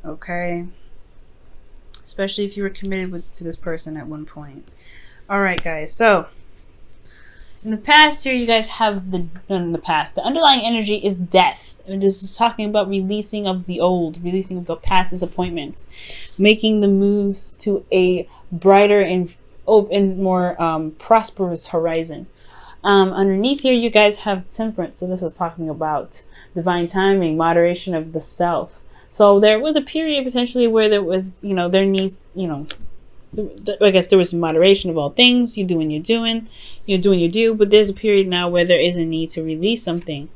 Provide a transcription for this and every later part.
okay? Especially if you were committed to this person at one point. All right, guys. So in the past here, you guys have the underlying energy is death. And this is talking about releasing of the old, releasing of the past disappointments, making the moves to a brighter and more prosperous horizon. Underneath here, you guys have temperance. So this is talking about divine timing, moderation of the self. So there was a period potentially where there was, there needs, I guess there was some moderation of all things. You're doing your do, but there's a period now where there is a need to release something.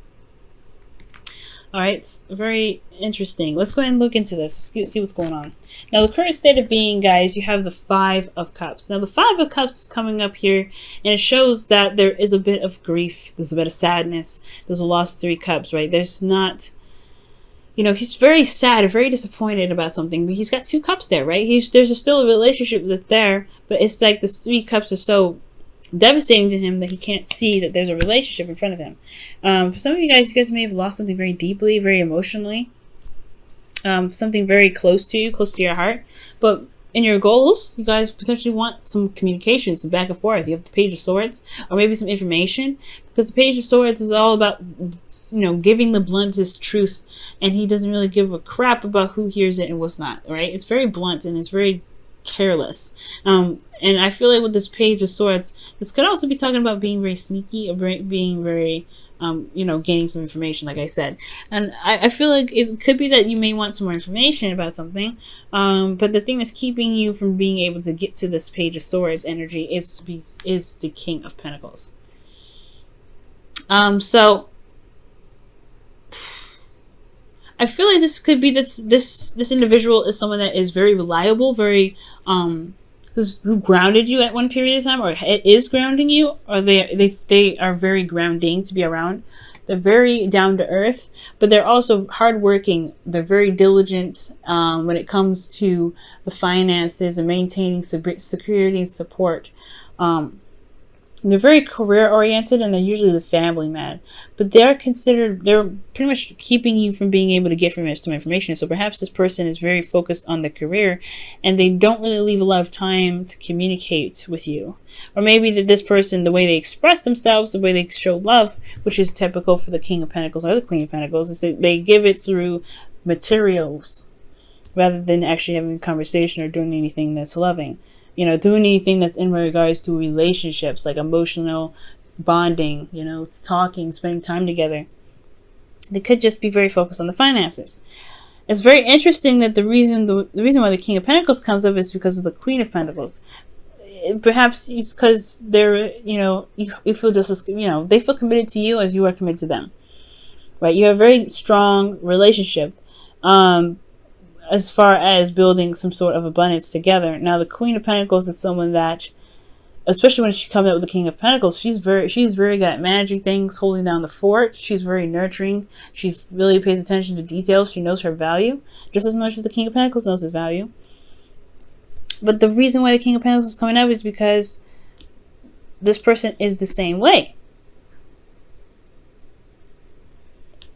All right, it's very interesting. Let's go ahead and look into this. Let's see what's going on. Now, the current state of being, guys, you have the Five of Cups. Now, the Five of Cups is coming up here, and it shows that there is a bit of grief. There's a bit of sadness. There's a loss of 3 cups, right? There's not, he's very sad, very disappointed about something, but he's got 2 cups there, right? There's still a relationship that's there, but it's like the 3 cups are so devastating to him that he can't see that there's a relationship in front of him. For some of you guys may have lost something very deeply, very emotionally, something very close to you, close to your heart. But in your goals, you guys potentially want some communication, some back and forth. You have the Page of Swords, or maybe some information, because the Page of Swords is all about, giving the bluntest truth, and he doesn't really give a crap about who hears it and what's not, right? It's very blunt and it's very careless. And I feel like with this Page of Swords, this could also be talking about being very sneaky, or being very, gaining some information, like I said. And I feel like it could be that you may want some more information about something. But the thing that's keeping you from being able to get to this Page of Swords energy is the King of Pentacles. So I feel like this could be that this individual is someone that is very reliable, very who grounded you at one period of time, or is grounding you, or they are very grounding to be around. They're very down to earth, but they're also hardworking. They're very diligent when it comes to the finances and maintaining security and support. They're very career oriented, and they're usually the family man, but they're pretty much keeping you from being able to get some information. So perhaps this person is very focused on the career, and they don't really leave a lot of time to communicate with you. Or maybe that this person, the way they express themselves, the way they show love, which is typical for the King of Pentacles or the Queen of Pentacles, is that they give it through materials rather than actually having a conversation or doing anything that's loving. Doing anything that's in regards to relationships, like emotional bonding, talking, spending time together. They could just be very focused on the finances. It's very interesting that the reason why the King of Pentacles comes up is because of the Queen of Pentacles. Perhaps it's because they're, you feel just as, they feel committed to you as you are committed to them, right? You have a very strong relationship. As far as building some sort of abundance together. Now, the Queen of Pentacles is someone that, especially when she comes up with the King of Pentacles, she's very good at managing things, holding down the fort. She's very nurturing. She really pays attention to details. She knows her value just as much as the King of Pentacles knows his value. But the reason why the King of Pentacles is coming up is because this person is the same way.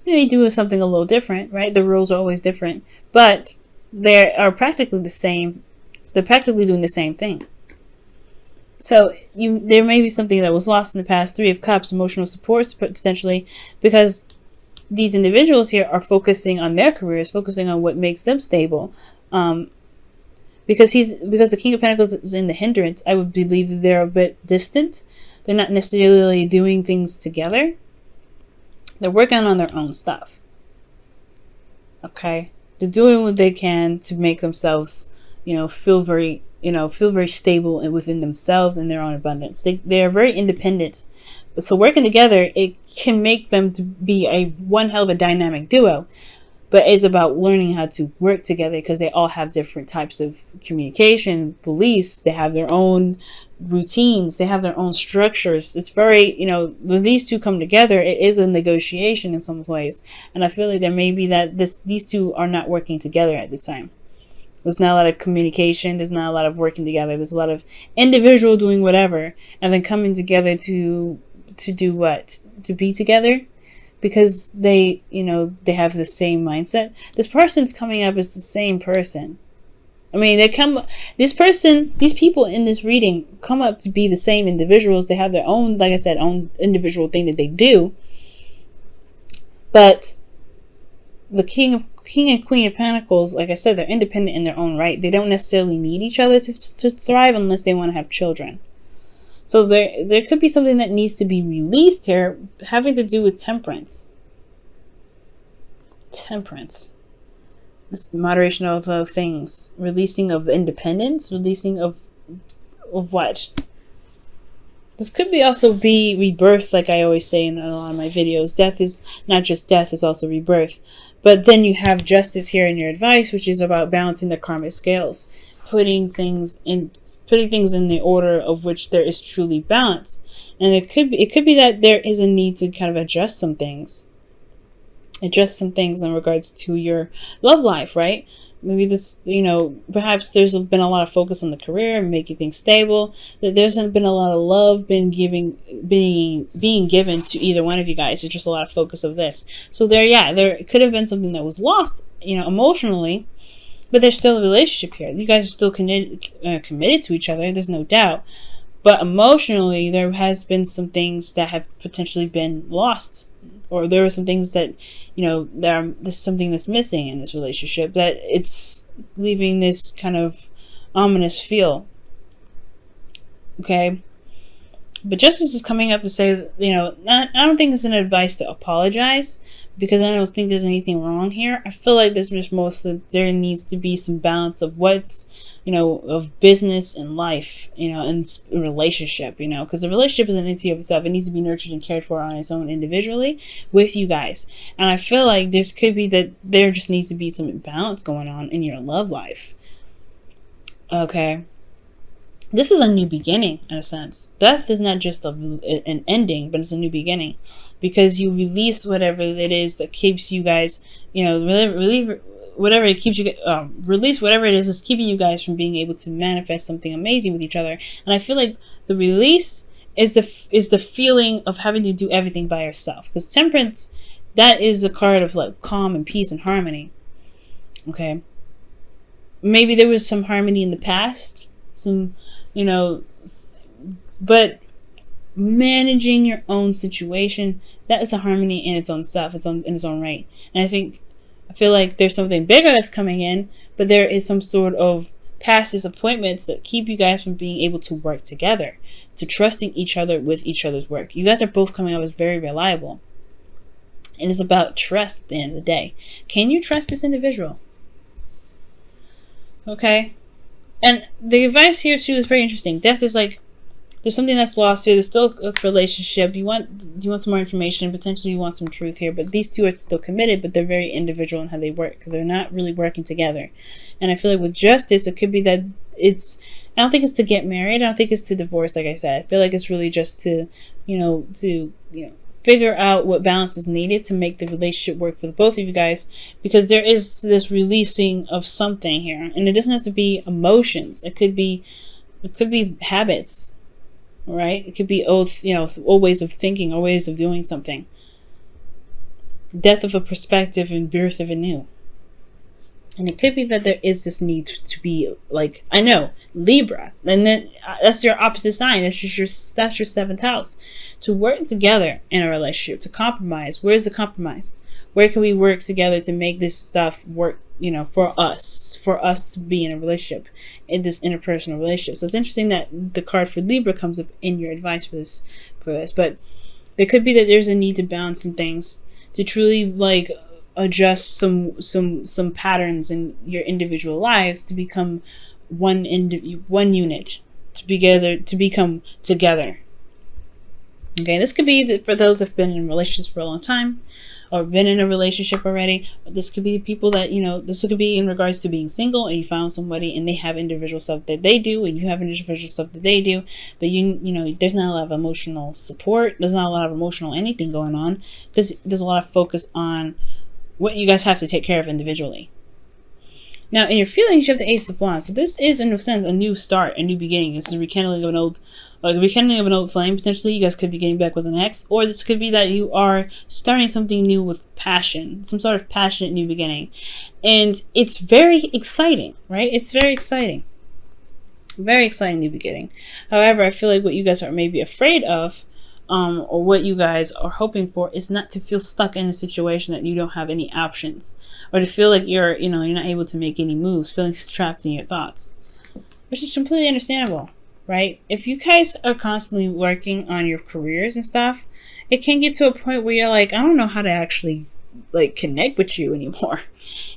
Maybe doing something a little different, right? The rules are always different, but they are practically the same. They're practically doing the same thing. So there may be something that was lost in the past. 3 of Cups, emotional support potentially, because these individuals here are focusing on their careers, focusing on what makes them stable. Because the King of Pentacles is in the hindrance, I would believe that they're a bit distant. They're not necessarily doing things together. They're working on their own stuff. Okay? They're doing what they can to make themselves, feel very stable within themselves and their own abundance. They are very independent. But so working together, it can make them to be one hell of a dynamic duo. But it's about learning how to work together, because they all have different types of communication, beliefs. They have their own routines. They have their own structures. It's very, when these two come together, it is a negotiation in some ways. And I feel like there may be that these two are not working together at this time. There's not a lot of communication. There's not a lot of working together. There's a lot of individual doing whatever, and then coming together to do what? To be together. because they, you know, they have the same mindset. This person's coming up as the same person. I mean, these people in this reading come up to be the same individuals. They have their own, like I said, own individual thing that they do. But the King and Queen of Pentacles, like I said, they're independent in their own right. They don't necessarily need each other to thrive unless they want to have children. So there could be something that needs to be released here, having to do with temperance. Temperance. This moderation of things. Releasing of independence. Releasing of what? This could be also be rebirth, like I always say in a lot of my videos. Death is not just death, it's also rebirth. But then you have justice here in your advice, which is about balancing the karmic scales. Putting things in the order of which there is truly balance. And it could be that there is a need to kind of adjust some things. Adjust some things in regards to your love life, right? Maybe this, you know, perhaps there's been a lot of focus on the career and making things stable. That there's been a lot of love being given to either one of you guys. There's just a lot of focus of this. So there could have been something that was lost, you know, emotionally. But there's still a relationship here. You guys are still committed to each other. There's no doubt. But emotionally, there has been some things that have potentially been lost. Or there are some things that, you know, there's something that's missing in this relationship. That it's leaving this kind of ominous feel. Okay? But justice is coming up to say, you know, I don't think it's an advice to apologize, because I don't think there's anything wrong here. I feel like there's just mostly, there needs to be some balance of what's, you know, of business and life, you know, and relationship, you know, because a relationship is an entity of itself. It needs to be nurtured and cared for on its own individually with you guys. And I feel like there could be that there just needs to be some balance going on in your love life. Okay. This is a new beginning, in a sense. Death is not just an ending, but it's a new beginning. Because you release whatever it is that keeps you guys, you know, release whatever it is that's keeping you guys from being able to manifest something amazing with each other. And I feel like the release is the feeling of having to do everything by yourself. Because temperance, that is a card of like calm and peace and harmony. Okay. Maybe there was some harmony in the past. Some, you know, but managing your own situation, that is a harmony in its own self, in its own right. And I feel like there's something bigger that's coming in, but there is some sort of past disappointments that keep you guys from being able to work together, to trusting each other with each other's work. You guys are both coming up as very reliable. And it's about trust at the end of the day. Can you trust this individual? Okay. And the advice here too is very interesting. Death is like, there's something that's lost here. There's still a relationship. You want some more information. Potentially you want some truth here. But these two are still committed, but they're very individual in how they work. They're not really working together. And I feel like with justice, it could be that I don't think it's to get married. I don't think it's to divorce, like I said. I feel like it's really just to figure out what balance is needed to make the relationship work for the both of you guys, because there is this releasing of something here, and it doesn't have to be emotions. It could be habits, right? It could be old ways of thinking or ways of doing something. Death of a perspective and birth of a new. And it could be that there is this need to be like, I know, Libra, and then that's your opposite sign. That's your seventh house. To work together in a relationship, to compromise. Where's the compromise? Where can we work together to make this stuff work, for us to be in a relationship, in this interpersonal relationship? So it's interesting that the card for Libra comes up in your advice for this. But there could be that there's a need to balance some things, to truly like adjust some patterns in your individual lives to become one unit, to become together. Okay, this could be for those who've been in relationships for a long time or been in a relationship already. This could be people that, this could be in regards to being single and you found somebody and they have individual stuff that they do and you have individual stuff that they do, but there's not a lot of emotional support. There's not a lot of emotional anything going on because there's a lot of focus on what you guys have to take care of individually. Now, in your feelings, you have the Ace of Wands. So this is, in a sense, a new start, a new beginning. This is a rekindling of an old, like a rekindling of an old flame. Potentially, you guys could be getting back with an ex, or this could be that you are starting something new with passion, some sort of passionate new beginning, and it's very exciting, right? It's very exciting, very exciting new beginning. However, I feel like what you guys are maybe afraid of, or what you guys are hoping for, is not to feel stuck in a situation that you don't have any options, or to feel like you're not able to make any moves, feeling trapped in your thoughts, which is completely understandable, right? If you guys are constantly working on your careers and stuff, it can get to a point where you're like, I don't know how to actually like connect with you anymore.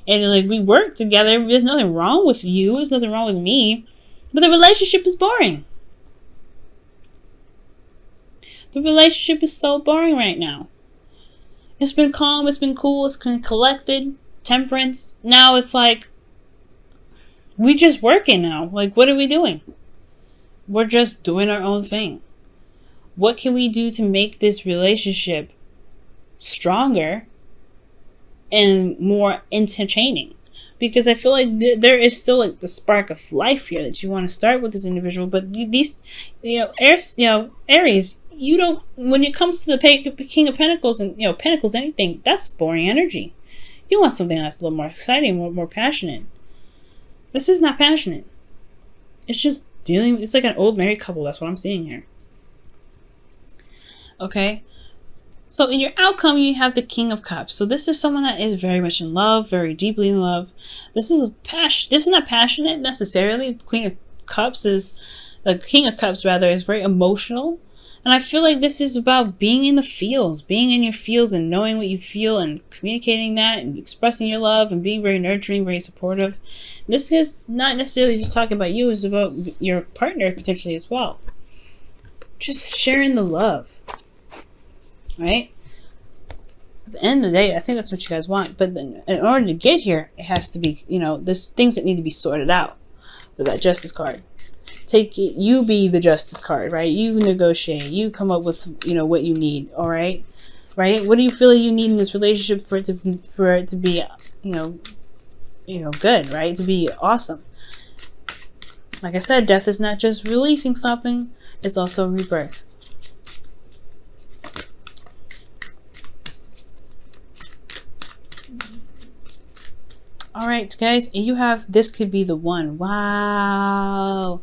And like, we work together, there's nothing wrong with you, there's nothing wrong with me, but the relationship is boring. The relationship is so boring right now. It's been calm, it's been cool, it's been collected, temperance. Now it's like, we just working now. Like, what are we doing? We're just doing our own thing. What can we do to make this relationship stronger and more entertaining? Because I feel like there is still like the spark of life here that you want to start with this individual, but these, Aries, you don't, when it comes to the King of Pentacles and, Pentacles, anything, that's boring energy. You want something that's a little more exciting, more passionate. This is not passionate. It's just it's like an old married couple. That's what I'm seeing here. Okay. So in your outcome, you have the King of Cups. So this is someone that is very much in love, very deeply in love. This is not passionate necessarily. The King of Cups is very emotional. And I feel like this is about being in the feels, being in your feels and knowing what you feel and communicating that and expressing your love and being very nurturing, very supportive. This is not necessarily just talking about you, it's about your partner potentially as well. Just sharing the love, right? At the end of the day, I think that's what you guys want. But then in order to get here, it has to be, there's things that need to be sorted out with that Justice card. You be the Justice card, right? You negotiate, you come up with, what you need. All right. What do you feel like you need in this relationship for it to be, good, right? To be awesome. Like I said, death is not just releasing something, it's also rebirth. Alright, guys, and you have, this could be the one. Wow.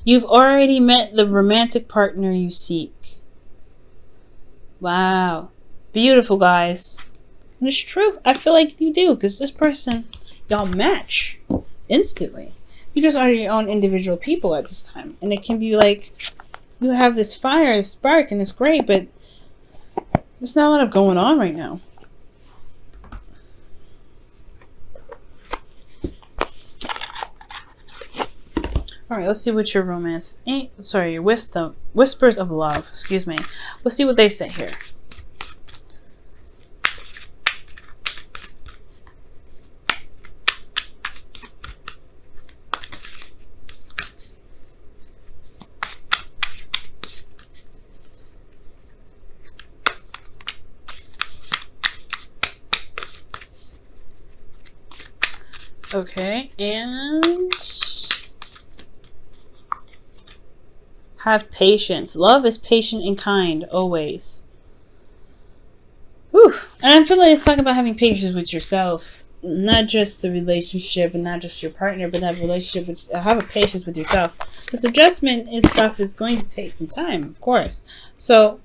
You've already met the romantic partner you seek. Wow. Beautiful, guys. And it's true. I feel like you do, because this person, y'all match instantly. You just are your own individual people at this time. And it can be like, you have this fire, this spark, and it's great, but there's not a lot of going on right now. Alright, let's see what your romance your whispers of love, excuse me. Let's see what they say here. Okay, and have patience. Love is patient and kind, always. Whew. And I'm feeling like it's talking about having patience with yourself. Not just the relationship and not just your partner, but that relationship with, have a patience with yourself. This adjustment and stuff is going to take some time, of course. So,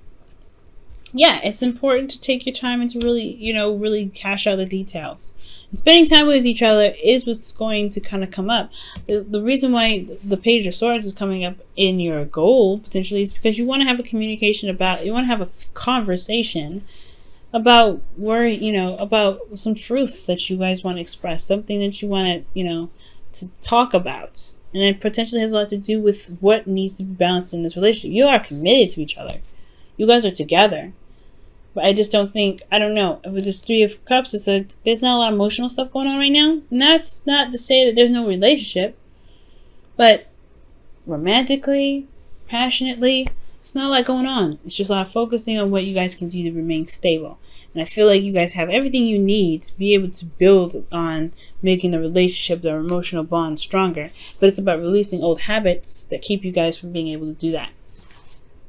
yeah, it's important to take your time and to really, really cash out the details. And spending time with each other is what's going to kind of come up. The reason why the Page of Swords is coming up in your goal, potentially, is because you want to have a communication about, you want to have a conversation about where, about some truth that you guys want to express, something that you want to, to talk about. And it potentially has a lot to do with what needs to be balanced in this relationship. You are committed to each other. You guys are together. But I just don't think, I don't know, with this Three of Cups, it's like, there's not a lot of emotional stuff going on right now. And that's not to say that there's no relationship. But romantically, passionately, It's not a lot going on. It's just a lot of focusing on what you guys can do to remain stable. And I feel like you guys have everything you need to be able to build on making the relationship, the emotional bond stronger. But it's about releasing old habits that keep you guys from being able to do that.